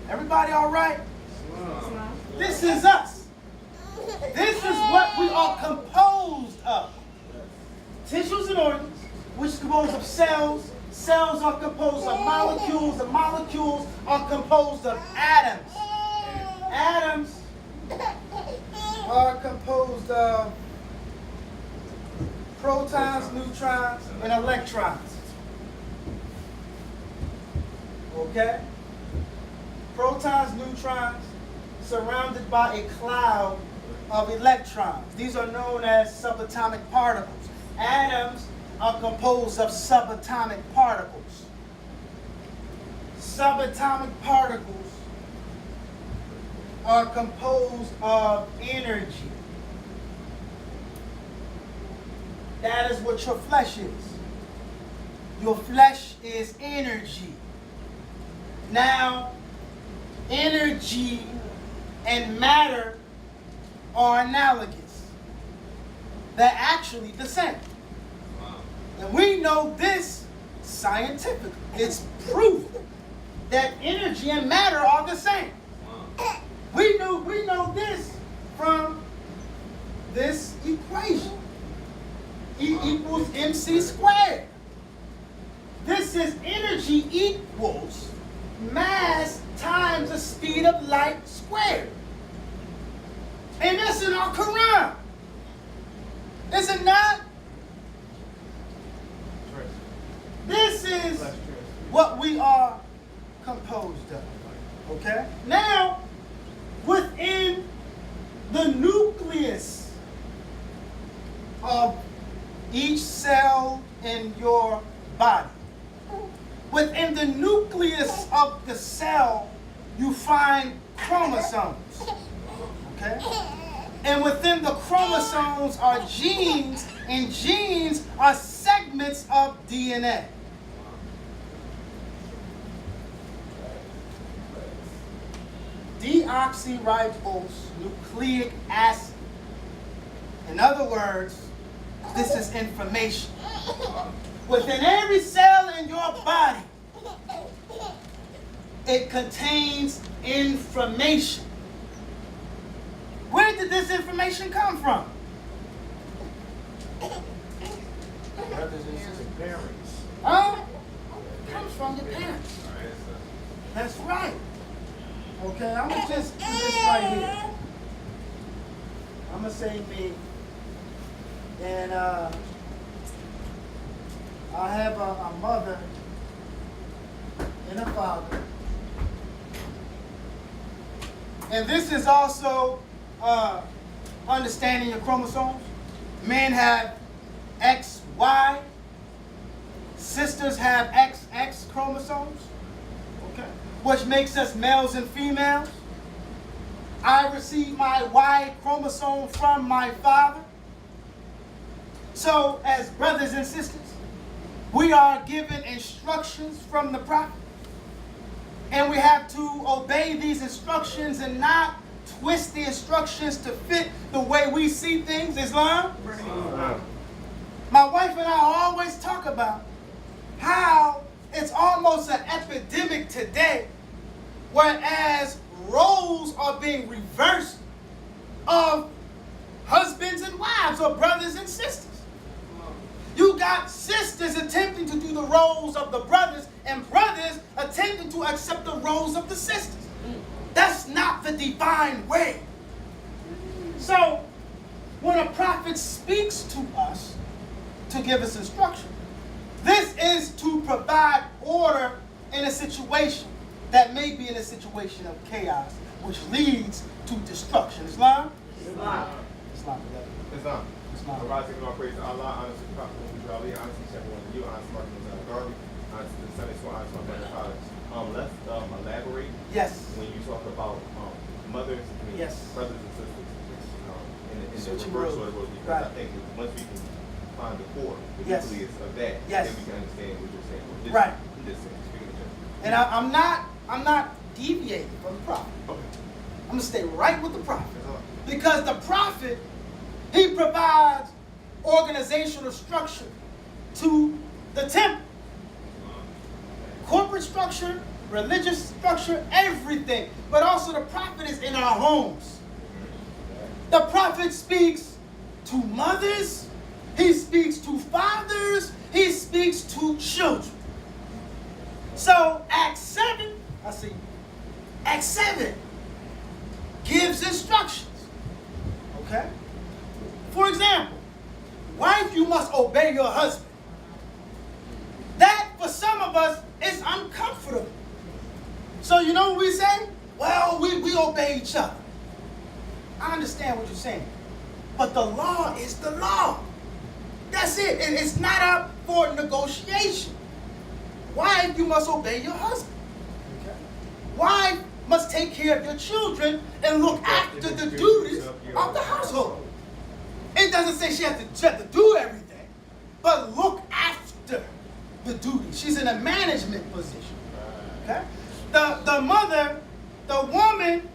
Everybody all right? This is us. This is what we are composed of. Tissues and organs, which is composed of cells. Cells are composed of molecules. The molecules are composed of atoms. Atoms are composed of protons, neutrons, and electrons. Okay? Protons, neutrons, surrounded by a cloud of electrons. These are known as subatomic particles. Atoms are composed of subatomic particles. Subatomic particles are composed of energy. That is what your flesh is. Your flesh is energy. Now, energy and matter are analogous. They're actually the same. And we know this scientifically. It's proven that energy and matter are the same. We know this from this equation. E equals mc squared. This is energy equals mass times the speed of light squared. And that's in our Quran. Is it not? This is what we are composed of. Okay? Now, within the nucleus of each cell in your body, within the nucleus of the cell, you find chromosomes. Okay? And within the chromosomes are genes, and genes are segments of DNA. Deoxyribose nucleic acid. In other words, this is information. Within every cell in your body, it contains information. Where did this information come from? Brothers and sisters, parents. Huh? It comes from your parents. That's right. Okay, I'm going to just do this right here. I'm going to say me. And I have a mother and a father. And this is also understanding your chromosomes. Men have X, Y. Sisters have XX chromosomes. Okay. Which makes us males and females. I received my Y chromosome from my father. So, as brothers and sisters, we are given instructions from the prophet. And we have to obey these instructions and not twist the instructions to fit the way we see things. Islam? My wife and I always talk about how it's almost an epidemic today, whereas roles are being reversed of husbands and wives or brothers and sisters. You got sisters attempting to do the roles of the brothers and brothers attempting to accept the roles of the sisters. That's not the divine way. So, when a prophet speaks to us to give us instruction, this is to provide order in a situation that may be in a situation of chaos, which leads to destruction. Islam? Islam. Islam. Islam. Arise and praise to Allah, honor to the Prophet, honor to each and every one of you, honor to Martin Garvey, honor to the Sunday School, honor to my brother college. Let's elaborate. Yes. When you talk about mothers, yes, brothers and sisters, in the Switching reverse roles. order, because Right. I think once we can find the core, the Yes. nucleus of that, Yes. then we can understand what you're saying. Well, this, Right. This is speaking of And I'm not deviating from the prophet. okay. I'm gonna stay right with the prophet. Because the prophet, he provides organizational structure to the temple. Corporate structure religious structure, everything. But also the prophet is in our homes. The prophet speaks to mothers. He speaks to fathers. He speaks to children. So Acts 7, I see, Acts 7 gives instructions. Okay? For example, wife, you must obey your husband. That, for some of us, is uncomfortable. So you know what we say? Well, we obey each other. I understand what you're saying. But the law is the law. That's it. And it's not up for negotiation. Wife, you must obey your husband. Okay? Wife must take care of your children and look after the duties of the household. It doesn't say she has to do everything, but look after the duties. She's in a management position. Okay? The mother, the woman,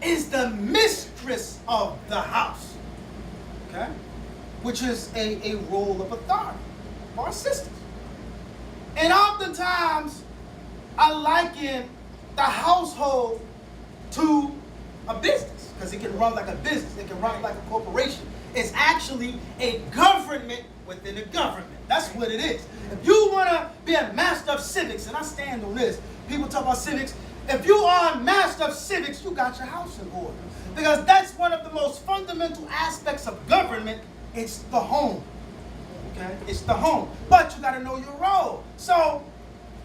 is the mistress of the house. Okay? Which is a role of authority for our sisters. And oftentimes, I liken the household to a business, because it can run like a business. It can run like a corporation. It's actually a government within a government. That's what it is. If you want to be a master of civics, and I stand on this, people talk about civics. If you are a master of civics, you got your house in order. Because that's one of the most fundamental aspects of government. It's the home. Okay? It's the home. But you got to know your role. So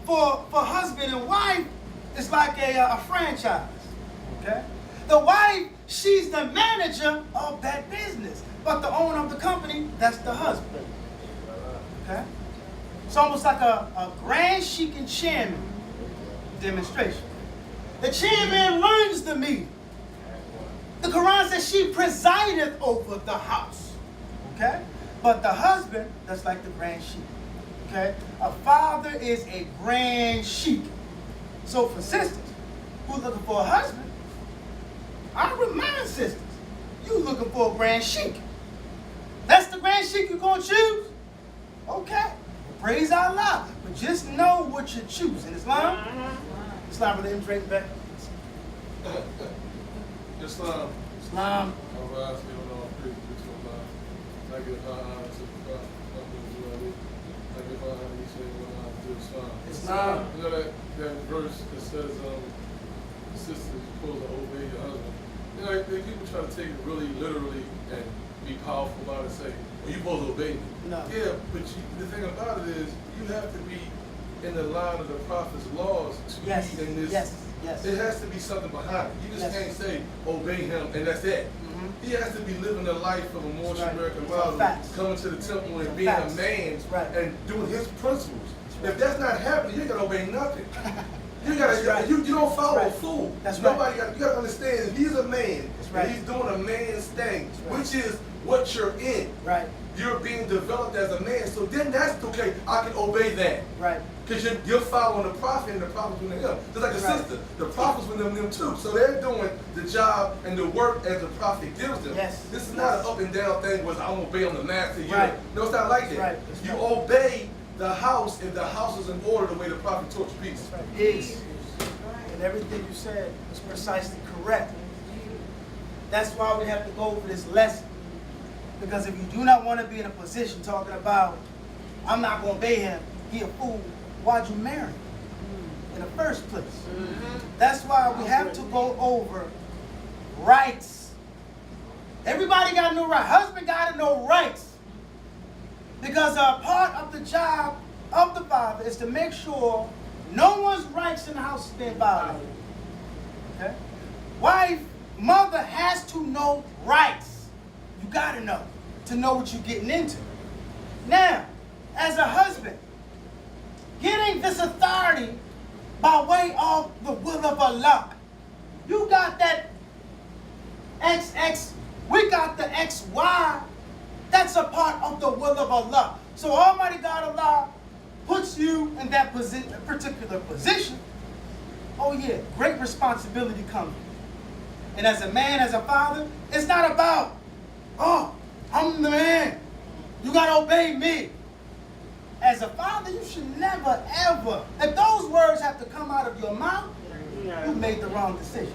for husband and wife, it's like a franchise. Okay? The wife, she's the manager of that business. But the owner of the company, that's the husband. Okay? It's almost like a grand sheik and chairman demonstration. The chairman learns the meeting. The Quran says she presideth over the house. Okay? But the husband, that's like the grand sheik. Okay? A father is a grand sheik. So for sisters who looking for a husband, I remind sisters, you looking for a grand sheik. That's the grand sheik you're going to choose? Okay. Praise Allah. But just know what you're choosing. Islam? Islam, brother, straight back. Islam. Islam. Islam. You know that verse that says, sisters, you're supposed to obey your husband. You know, like, people try to take it really literally and be powerful about it and say, well, you're supposed to obey me. No. Yeah, but the thing about it is, you have to be in the line of the prophet's laws to be in this. Yes. It has to be something behind it. You just can't say, obey him, and that's it. Mm-hmm. He has to be living the life of a Moorish American Muslim, coming to the temple and being Facts. a man and doing his principles. Right. If that's not happening, you ain't got to obey nothing. You don't follow a fool. That's Nobody right. you got to understand, if he's a man, right. and he's doing a man's thing, right. which is what you're in. Right. You're being developed as a man. So then that's okay, I can obey that. Right. Because you're following the prophet and the prophet's doing him. Just like the sister. The prophet's with them too. So they're doing the job and the work as the prophet gives them. Yes. This is not an up and down thing where I'm going to obey on the master. Right. No, it's not like that. Right. You obey the house if the house is in order the way the prophet taught you peace. Right. Is. And everything you said is precisely correct. That's why we have to go over this lesson. Because if you do not want to be in a position talking about, I'm not going to obey him, he a fool, why'd you marry him in the first place? That's why we have to go over rights. Everybody got to know rights. Husband got to know rights. Because a part of the job of the father is to make sure no one's rights in the house is being violated. Okay? Wife, mother has to know rights. You got to know what you're getting into. Now, as a husband, getting this authority by way of the will of Allah. You got that XX, we got the XY. That's a part of the will of Allah. So Almighty God Allah puts you in that particular position. Oh yeah, great responsibility comes. And as a man, as a father, it's not about, oh, I'm the man. You got to obey me. as a father, you should never, ever, if those words have to come out of your mouth, you made the wrong decision.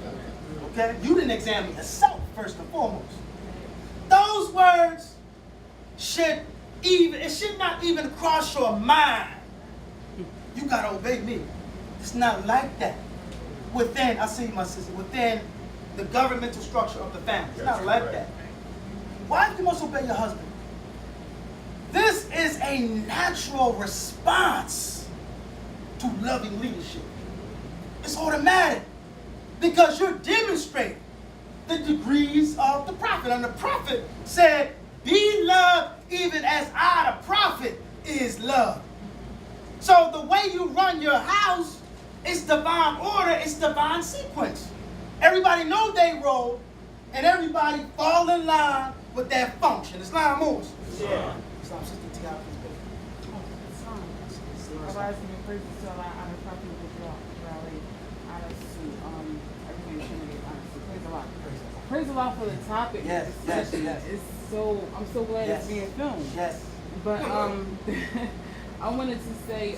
Okay? You didn't examine yourself, first and foremost. Those words should not even cross your mind. You got to obey me. It's not like that. Within, I see my sister, within the governmental structure of the family. It's not like that. Wife, you must obey your husband. This is a natural response to loving leadership. It's automatic because you're demonstrating the degrees of the prophet. And the prophet said, be loved even as I, the prophet, is loved. So the way you run your house is divine order, it's divine sequence. Everybody know they role, and everybody fall in line with that function. Islam Moorish. Yeah. Islam Sister T.I. Otherwise, we praise to Allah, honor, prophet, rally, honor to everything Trinity, honor to praise Allah. Praise Allah for the topic. Yes, yes, yes. It's so, I'm so glad Yes. it's being filmed. Yes. But I wanted to say,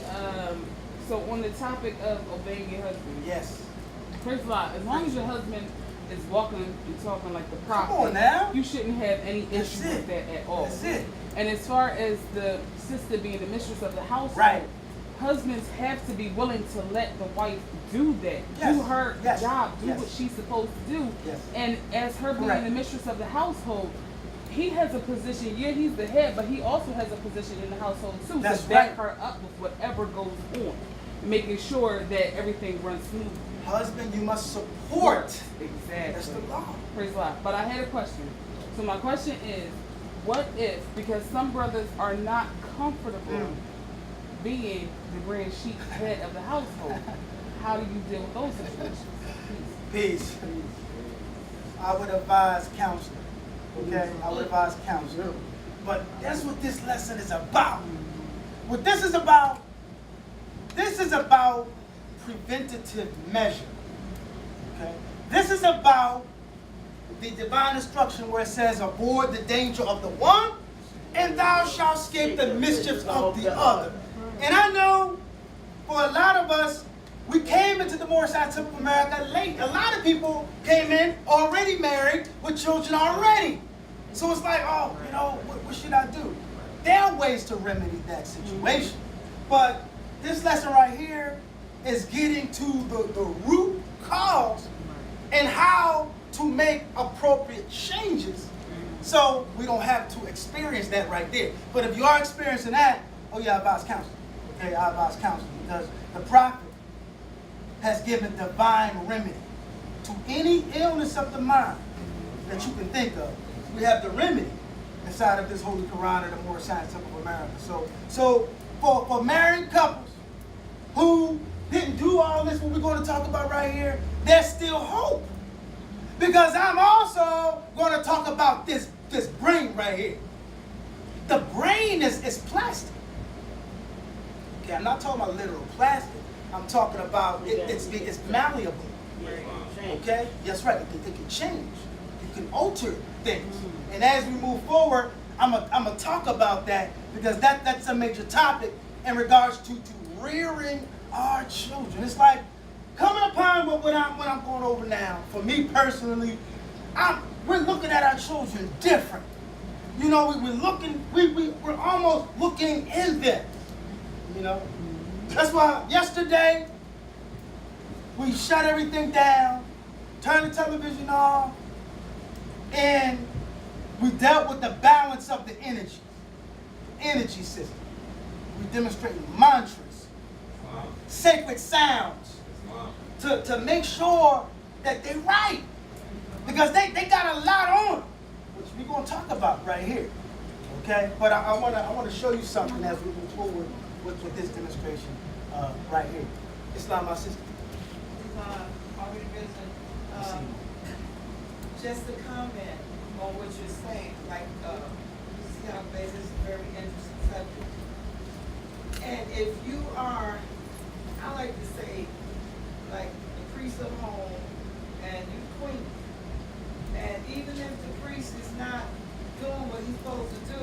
so on the topic of obeying your husband. Yes. Praise Allah, as long as your husband is walking and talking like the prophet, Come on now. you shouldn't have any That's issue it. with that at all. That's it. And as far as the sister being the mistress of the household, Right. husbands have to be willing to let the wife do that, Yes. do her Yes. job, do Yes. what she's supposed to do. Yes. And as her being Correct. the mistress of the household, he has a position. Yeah, he's the head, but he also has a position in the household too That's to back right. her up with whatever goes on, making sure that everything runs smoothly. Husband, you must support. Exactly. That's the law. Praise God. But I had a question. So my question is, what if, because some brothers are not comfortable being the grand sheep head of the household, how do you deal with those situations? Peace. I would advise counseling. Okay? I would advise counseling. But that's what this lesson is about. What this is about preventative measure. Okay? This is about the divine instruction where it says, avoid the danger of the one, and thou shalt escape the mischiefs of the other. And I know for a lot of us, we came into the Moorish Temple of America late. A lot of people came in already married with children already. So it's like, oh, you know, what should I do? There are ways to remedy that situation. But this lesson right here is getting to the root cause and how to make appropriate changes so we don't have to experience that right there. But if you are experiencing that, oh yeah, I advise counseling. Okay, I advise counseling because the prophet has given divine remedy to any illness of the mind that you can think of. We have the remedy inside of this Holy Quran of the Moorish Temple of America. So for married couples who didn't do all this, what we're going to talk about right here, there's still hope. Because I'm also going to talk about this brain right here. The brain is plastic. Okay, I'm not talking about literal plastic. I'm talking about it's malleable. Okay? That's right. It can change. It can alter things. And as we move forward, I'm gonna talk about that because that's a major topic in regards to rearing our children. It's like coming upon what I'm going over now. For me personally, we're looking at our children different. You know, we're almost looking in them. You know, that's why yesterday we shut everything down, turned the television off, and we dealt with the balance of the energy system. We demonstrated mantras, sacred sounds, to make sure that they're right. Because they got a lot on, which we're going to talk about right here. Okay? But I want to show you something as we move forward with this demonstration right here. Islam, my sister. Already mentioned, just to comment on what you're saying, like, you see how this is a very interesting subject. And if you are, I like to say, like the priest of home and you queen, and even if the priest is not doing what he's supposed to do,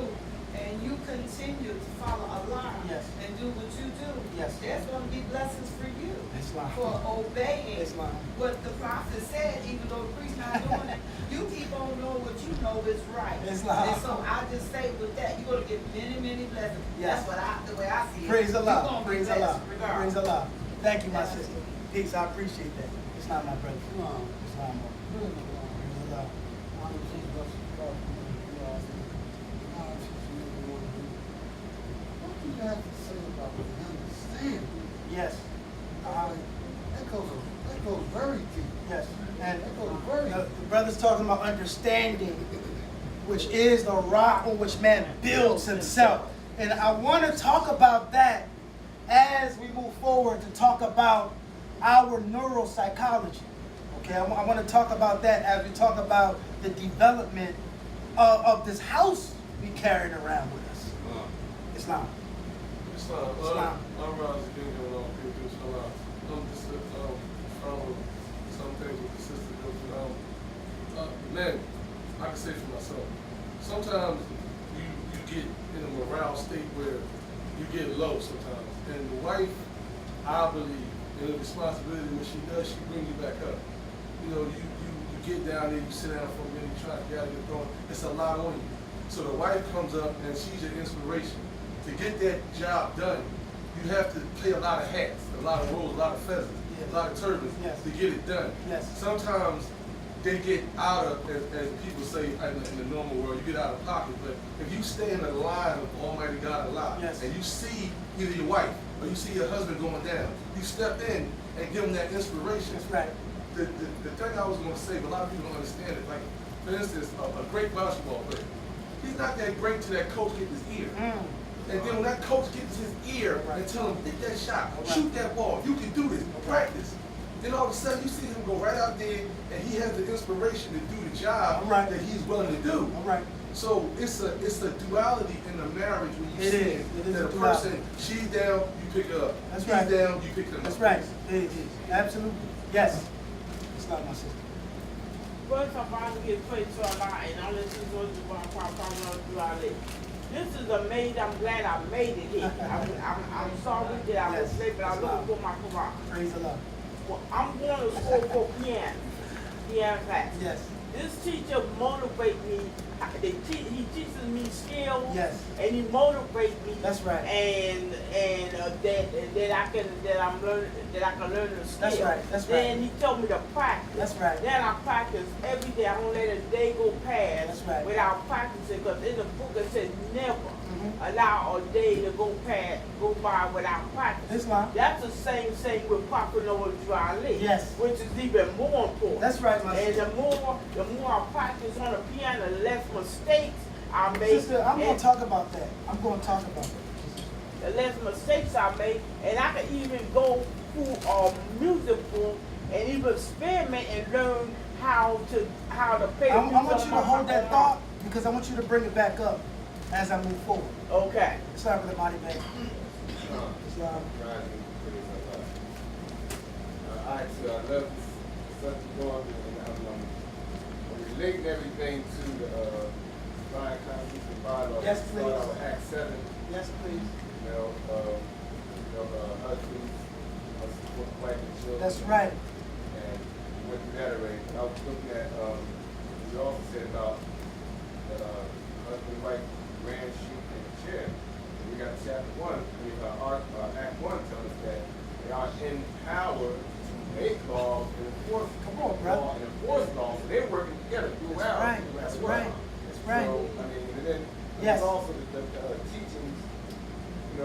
and and you continue to follow Allah Yes. and do what you do, Yes. there's going to be blessings for you Islam. for obeying Islam. what the prophet said, even though the priest not doing it. You keep on doing what you know is right. Islam. And so I just say with that, you're going to get many, many blessings. Yes. That's the way I see it. Praise You're Allah. gonna be Praise blessed Allah. regardless. Praise Allah. Thank you, my That's sister. it. Peace. I appreciate that. Islam, my brother. Islam. Praise Allah. What do you have to say about the understanding? Yes. That goes very deep. Yes. And That goes very the deep. brother's talking about understanding, which is the rock on which man builds himself. And I want to talk about that as we move forward to talk about our neuropsychology. Okay, I want to talk about that as we talk about the development of this house we carrying around with us. Islam. Islam. Islam. I'm Razi Bingo, inshallah. Just follow some things with the sister goes through. Man, I can say for myself, sometimes you get in a morale state where you get low sometimes. And the wife, I believe, in the responsibility when she does, she brings you back up. You know, you get down there, you sit down for a minute, you try to get out of your thought. It's a lot on you. So the wife comes up and she's your inspiration. To get that job done, you have to play a lot of hats, a lot of roles, a lot of feathers, a lot of turbans Yes. to get it done. Yes. Sometimes they get out of, as people say in the normal world, you get out of pocket. But if you stay in the line of Almighty God Allah, Yes. and you see either your wife or you see your husband going down, you step in and give them that inspiration. That's right. The thing I was going to say, but a lot of people don't understand it. Like, for instance, a great basketball player, he's not that great till that coach gets his ear. And then when that coach gets his ear and tell him, hit that shot, shoot that ball, you can do this, practice. Then all of a sudden you see him go right out there and he has the inspiration to do the job that he's willing to do. All right. So it's a duality in the marriage when you It see is. It is that a a duality. person, she's down, you pick her up. That's He's right. down, you pick them up. That's right. It is. Absolutely. Yes. Islam, my sister. First of all, I give praise to Allah and all this is going to be This is amazing. I'm glad I made it here. I'm sorry that I was late, but I'm looking for my Quran. Praise Allah. Well, I'm going to school for piano class. Yes. This teacher motivates me. He teaches me skills. Yes. And he motivates me. That's right. And that I can learn the skills. That's right. That's right. Then he told me to practice. That's right. Then I practice every day. I don't let a day go past That's right. without practicing. Because in the book it says never allow a day to go by without practice. Islam. That's the same thing with Prophet Noah Drali. Yes. Which is even more important. That's right, my And sister. the more I practice on the piano, the less mistakes I make. Sister, I'm going to talk about that. I'm going to talk about that. The less mistakes I make, and I can even go through a music book and even experiment and learn how to play. I want you to hold that thought because I want you to bring it back up as I move forward. Okay. Start with the body bag. Islam. Alright, so I love this subject going and I'm relating everything to the divine constitution of God. Yes, please. Start out with Act 7. Yes, please. Husbands must support the wife and children. That's right. And we went through that already. But I was looking at, you also said about the husband, wife, ran, sheep, and chair. And we got chapter 1, Act 1 telling us that they are empowered to make laws and enforce Come on, brother. law and enforce laws. So they're working together throughout. Right. as That's well. right. That's right. So, I mean, and then Yes. there's also the teachings, do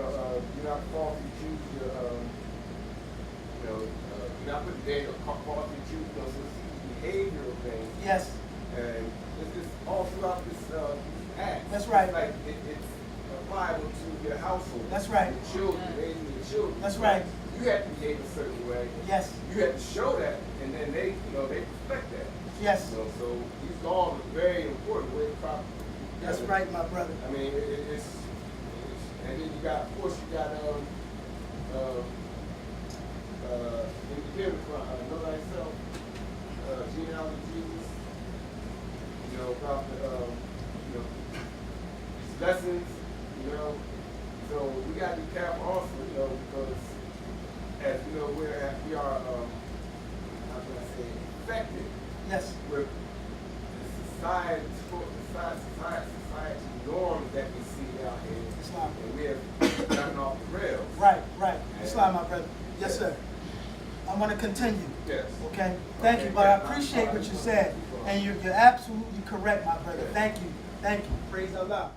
not falsely choose your, do not put the date or falsely choose those behavioral things. Yes. And it's just all throughout this act. That's right. Like it's applicable to your household. That's right. Your children, raising your children. That's right. You have to behave a certain way. Yes. You have to show that, and then they respect that. Yes. So these laws are very important. Way proper. That's right, my brother. I mean, it's and then you got, of course, you got in the here know thyself, genealogy of Jesus. About the these lessons infected Yes. with the society norms that we see out here. Islam. And we have gotten off the rails. Right, right. Islam, my brother. Yes, sir. I'm going to continue. Yes. Okay? Thank you, but I appreciate what you said. And you're absolutely correct, my brother. Thank you. Thank you. Praise Allah.